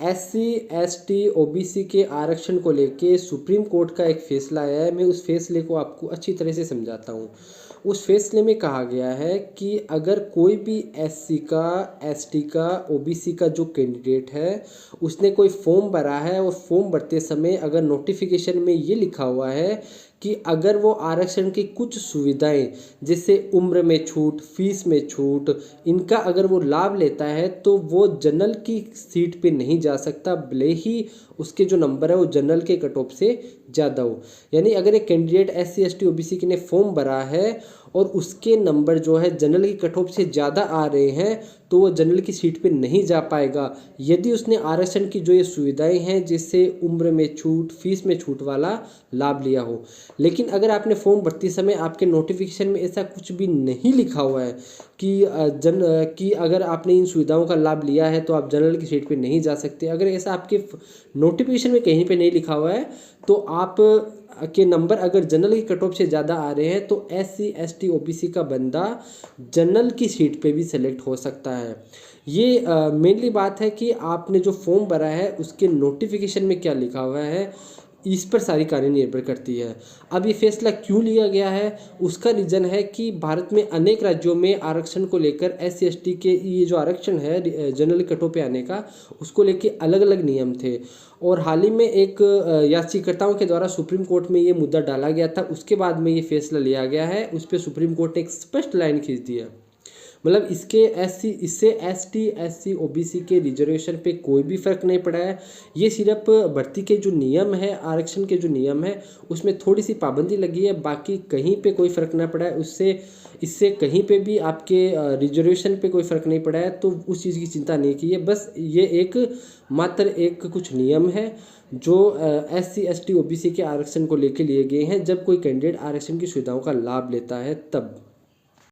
SC ST OBC के आरक्षण को लेके सुप्रीम कोर्ट का एक फैसला आया है। मैं उस फैसले को आपको अच्छी तरह से समझाता हूँ। उस फैसले में कहा गया है कि अगर कोई भी SC का, ST का, OBC का जो कैंडिडेट है उसने कोई फॉर्म भरा है और फॉर्म भरते समय अगर नोटिफिकेशन में ये लिखा हुआ है कि अगर वो आरक्षण की कुछ सुविधाएं जैसे उम्र में छूट, फीस में छूट, इनका अगर वो लाभ लेता है तो वो जनरल की सीट पे नहीं जा सकता, भले ही उसके जो नंबर है वो जनरल के कट ऑफ से ज़्यादा हो। यानी अगर एक कैंडिडेट SC ST OBC के ने फॉर्म भरा है और उसके नंबर जो है जनरल की कट ऑफ से ज़्यादा आ रहे हैं तो वो जनरल की सीट पे नहीं जा पाएगा यदि उसने आरक्षण की जो ये सुविधाएं हैं जैसे उम्र में छूट, फीस में छूट वाला लाभ लिया हो। लेकिन अगर आपने फॉर्म भरते समय आपके नोटिफिकेशन में ऐसा कुछ भी नहीं लिखा हुआ है कि अगर आपने इन सुविधाओं का लाभ लिया है तो आप जनरल की सीट पे नहीं जा सकते, अगर ऐसा आपके नोटिफिकेशन में कहीं पे नहीं लिखा हुआ है तो आप के नंबर अगर जनरल की कट ऑफ से ज़्यादा आ रहे हैं तो SC ST OBC का बंदा जनरल की सीट पे भी सेलेक्ट हो सकता है। ये मेनली बात है कि आपने जो फॉर्म भरा है उसके नोटिफिकेशन में क्या लिखा हुआ है, इस पर सारी कहानी निर्भर करती है। अब ये फैसला क्यों लिया गया है, उसका रीज़न है कि भारत में अनेक राज्यों में आरक्षण को लेकर SC ST के ये जो आरक्षण है जनरल कटों पे आने का, उसको लेके अलग अलग नियम थे। और हाल ही में एक याचिकाकर्ताओं के द्वारा सुप्रीम कोर्ट में ये मुद्दा डाला गया था, उसके बाद में ये फैसला लिया गया है। उस पर सुप्रीम कोर्ट ने एक स्पष्ट लाइन खींच दी है। मतलब इससे ST SC OBC के रिजर्वेशन पे कोई भी फ़र्क नहीं पड़ा है। ये सिर्फ भर्ती के जो नियम है, आरक्षण के जो नियम है उसमें थोड़ी सी पाबंदी लगी है, बाकी कहीं पे कोई फ़र्क ना पड़ा है। इससे कहीं पे भी आपके रिजर्वेशन पे कोई फ़र्क नहीं पड़ा है, तो उस चीज़ की चिंता नहीं की है। बस ये मात्र एक कुछ नियम है जो SC ST OBC के आरक्षण को लेके लिए गए हैं जब कोई कैंडिडेट आरक्षण की सुविधाओं का लाभ लेता है तब।